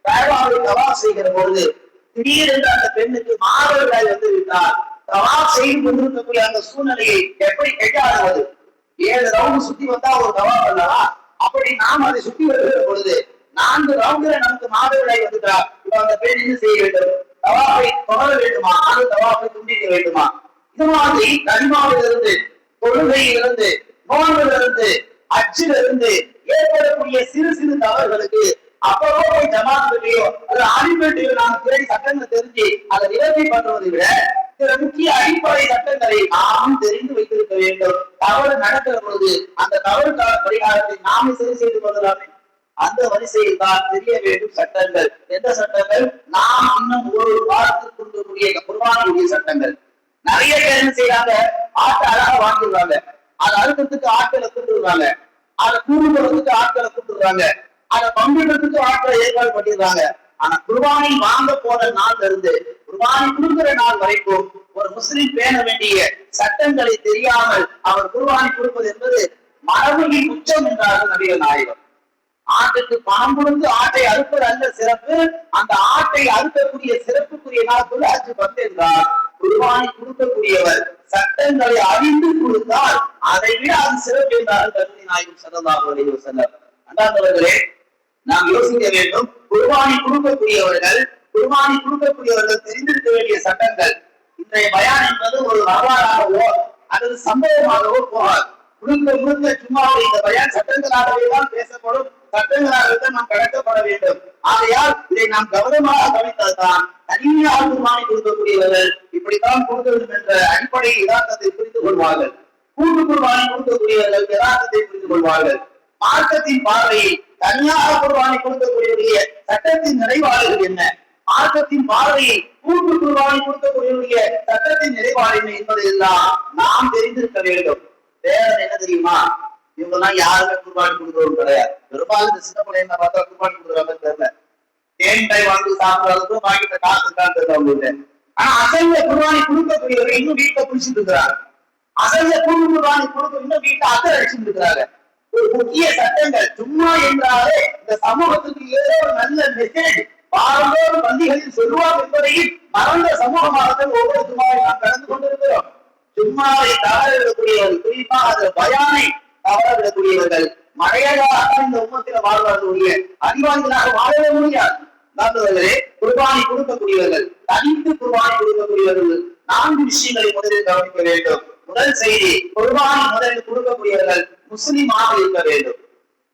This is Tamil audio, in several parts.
காபாவை தவாப் செய்கிற பொழுது திடீரென்று அந்த பெண்ணுக்கு மாதவிடாய் வந்து விட்டால் தவாப் செய்து கொண்டிருக்கக்கூடிய அந்த சூழ்நிலையை எப்படி கையாளுவது? 7 ரவுண்ட் சுத்தி வந்தா ஒரு தவாப் அல்லவா? அப்படி நாம் அதை சுத்தி வருகிற பொழுது 4 ரவுண்டுல நமக்கு மாதவிடாய் வந்துட்டா இப்ப அந்த பெண் என்ன செய்ய வேண்டும்? தவாப்பை தொடர வேண்டுமா? அது தவாப்பை துண்டிக்க வேண்டுமா? இது மாதிரி கனிமாவிலிருந்து, தொழுகையிலிருந்து, நோன்பிலிருந்து, அச்சிலிருந்து ஏற்படக்கூடிய சிறு சிறு தவறுகளுக்கு அப்போ போய் ஜமாத்துலையோ அல்லது ஆலிமேட்டையோ நாம் தேடி சட்டங்களை தெரிஞ்சு அதை நிவர்த்தி பண்றதை விட சில முக்கிய அடிப்படை சட்டங்களை நாம் தெரிந்து வைத்திருக்க வேண்டும். தவறு நடக்கிற பொழுது அந்த தவறுக்கான பரிகாரத்தை நாமே சரி செய்து கொள்ளலாமே. அந்த வரிசையில் தான் தெரிய வேண்டும் சட்டங்கள். எந்த சட்டங்கள்? நாம் இன்னும் ஒரு வாரத்துக்கு கொடுக்கக்கூடிய குர்பானியுடைய சட்டங்கள். நிறைய பேர் என்ன செய்யறாங்க? ஆட்டை அழகா வாங்கிடுறாங்க, அதை அறுக்கிறதுக்கு ஆட்களை கூட்டுறாங்க, அதை கூடு போறதுக்கு ஆட்களை கூட்டுறாங்க, அதை பங்குறதுக்கு ஆட்களை ஏற்பாடு பண்ணிடுறாங்க. ஆனா குர்பானி வாங்க போற நாள்ல இருந்து குர்பானி கொடுக்கிற நாள் வரைக்கும் ஒரு முஸ்லிம் பேண வேண்டிய சட்டங்களை தெரியாமல் அவர் குர்பானி கொடுப்பது என்பது மரபுகளின் உச்சம் என்றார்கள் நபிகள் நாயகம். ஆட்டுக்கு பணம் கொடுத்து ஆட்டை அறுப்பது அல்ல சிறப்பு, அந்த ஆட்டை அறுக்கக்கூடிய சிறப்புக்குரிய நாள் துல்ஹஜ் 10 என்றால் குர்பானி கொடுக்கக்கூடியவர் சட்டங்களை அறிந்து கொடுத்தால் அதை விட அது சிறப்பு என்றார்கள் கருணை நாயகம் ஸல்லல்லாஹு அலைஹி வஸல்லம். அன்பார்ந்தவர்களே, நாம் யோசிக்க வேண்டும். குர்பானி கொடுக்கக்கூடியவர்கள் தெரிந்திருக்க வேண்டிய சட்டங்கள். இன்றைய பயான் என்பது ஒரு வரலாறாகவோ அல்லது சம்பவமாகவோ போகாது. முழுக்க சும்மா இந்த பயான் சட்டங்களாகவே தான் பேசப்படும், சட்டங்களாகத்தான் நாம் கடக்கப்பட வேண்டும். ஆகையால் இதை நாம் கவனமாக கவனித்தால்தான் தனியாக குர்பானி கொடுக்கக்கூடியவர்கள் இப்படித்தான் கொடுக்க வேண்டும் என்ற அடிப்படை யதார்த்தத்தை புரிந்து கொள்வார்கள். கூட்டு குர்பானி கொடுக்கக்கூடியவர்கள் யதார்த்தத்தை புரிந்து கொள்வார்கள். மார்க்கத்தின் பார்வையில் தனியாக குர்பானி கொடுக்கக்கூடிய சட்டத்தின் நிறைவாடுகள் என்ன, மார்க்கத்தின் பார்வையில் கூட்டு குர்பானி கொடுக்கக்கூடிய சட்டத்தின் நிறைவாடு என்ன என்பதையெல்லாம் நாம் தெரிந்திருக்க வேண்டும். வேற என்ன தெரியுமா? இவங்க எல்லாம் யாருமே குர்பானி கொடுக்கறவங்க கிடையாது. பெரும்பாலும் இந்த சின்ன பிள்ளைங்க பார்த்தா குர்பானி கொடுக்குறாங்க தெரியல, தேன்டாய் வாங்கி சாப்பிடுறதுக்கும் வாங்கிட்ட காசு இருக்கான்னு தெரியல அவங்களுக்கு. ஆனா அசைவ குர்பானி கொடுக்கக்கூடியவர்கள் இன்னும் வீட்டை குடிச்சிட்டு இருக்கிறாங்க. அசைவ கூட்டு குர்பானி கொடுக்க இன்னும் வீட்டை அக்கறை அடிச்சுட்டு இருக்கிறாங்க. ஒரு முக்கிய சட்டங்கள் சும்மா என்றாலே இந்த சமூகத்துக்கு ஏதோ ஒரு நல்ல மெசேஜ் பாரம்பரிய பந்திகளில் சொல்லுவார் என்பதையும் மறந்த சமூகமாக ஒவ்வொரு சும்மாவை நாம் கடந்து கொண்டிருக்கிறோம். சும்மாவை தவறவிடக்கூடியவர்கள், குறிப்பாக அந்த பயானை தவறவிடக்கூடியவர்கள் மழையாக இந்த உம்மத்தில வாழ்வார்களுடைய அறிவாளிகளாக வாழவே முடியாது. நண்பர்களே, குர்பானி கொடுக்கக்கூடியவர்கள், தனித்து குர்பானி கொடுக்கக்கூடியவர்கள் 4 விஷயங்களை முதலில் கவனிக்க வேண்டும். முதல் செய்தி, குர்பானி முதலில் கொடுக்கக்கூடியவர்கள் முஸ்லிமாக இருக்க வேண்டும்.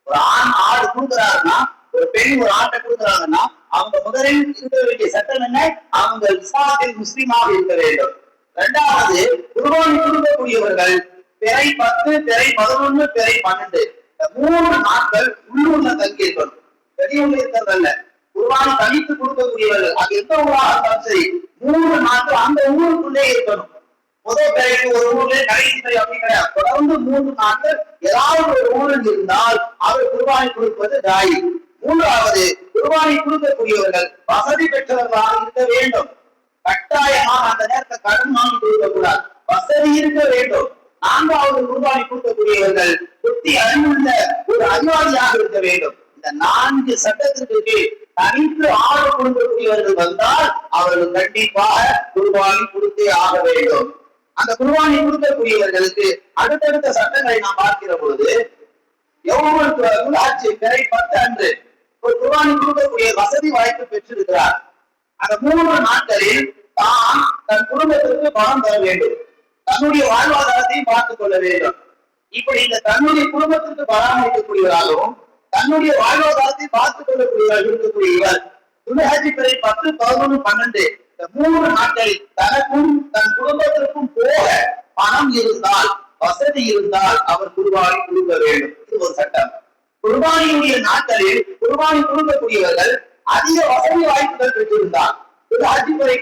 ஒரு ஆண் ஆடு கொடுக்கிறாருன்னா, ஒரு பெண் ஒரு ஆட்டை கொடுக்கிறாங்கன்னா அவங்க முதலில் இருக்க வேண்டிய சட்டம் என்ன? அவங்க இஸ்லாத்தில் முஸ்லிமாக இருக்க வேண்டும். 2வது, குர்பானி கொடுக்கக்கூடியவர்கள் பிறை 10, பிறை 11, பிறை 12 3 நாட்கள் உள்ளூர்ல தங்கி இருக்கணும். வெளியூர்ல இருக்கிறதல்ல. குர்பானி தனித்து கொடுக்கக்கூடியவர்கள் அது எந்த ஊராக இருந்தாலும் சரி 3 நாட்கள் அந்த ஊருக்குள்ளே இருக்கணும். முதல் பிறைக்கு ஒரு ஊர்ல, கடைசி பிறை அப்படி கிடையாது. தொடர்ந்து 3 நாட்கள் ஏதாவது ஒரு ஊரில் இருந்தால் அவர் குர்பானி கொடுப்பது தாய். 3வது, குர்பானி கொடுக்கக்கூடியவர்கள் வசதி பெற்றவர்களாக இருக்க வேண்டும். கட்டாயமாக அந்த நேரத்தை கடன் வாங்கி கொடுக்க கூடாது, வசதி இருக்க வேண்டும். 4வது, குர்பானி கொடுக்கக்கூடியவர்கள் புத்தி அறிவுள்ள ஒரு அறிவாளியாக இருக்க வேண்டும். இந்த 4 சட்டத்திற்கு தனித்து ஆடு கொடுக்கக்கூடியவர்கள் வந்தால் அவர்கள் கண்டிப்பாக குர்பானி கொடுத்தே ஆக வேண்டும். அந்த குர்பானி கொடுக்கக்கூடியவர்களுக்கு அடுத்தடுத்த சட்டங்களை நாம் பார்க்கிற பொழுது ஆட்சி பிறை 10 அன்று ஒரு குர்பானி கொடுக்கக்கூடிய வசதி வாய்ப்பு பெற்றிருக்கிறார். அந்த 3 நாட்களில் தான் தன் குடும்பத்திற்கு பணம் தர வேண்டும், தன்னுடைய வாழ்வாதாரத்தையும் பார்த்துக் கொள்ள வேண்டும். இப்படி இந்த தன்னுடைய குடும்பத்திற்கு பராமரிக்கக்கூடியவராகவும் தன்னுடைய வாழ்வாதாரத்தை பார்த்துக் கொள்ளக்கூடியவர்கள் இருக்கக்கூடிய இவர் துல்ஹஜ் பிறை 10, 11, 12 இந்த 3 நாட்களில் தனக்கும் தன் குடும்பத்திற்கும் போக பணம் இருந்தால், வசதி இருந்தால் அவர் குர்பானி கொடுக்க வேண்டும். இது ஒரு சட்டம். குர்பானியுடைய நாட்களில் குர்பானி கொடுக்கக்கூடியவர்கள் அதிக வசதி வாய்ப்புகள் பெற்றிருந்தார். துல்ஹஜ் பிறை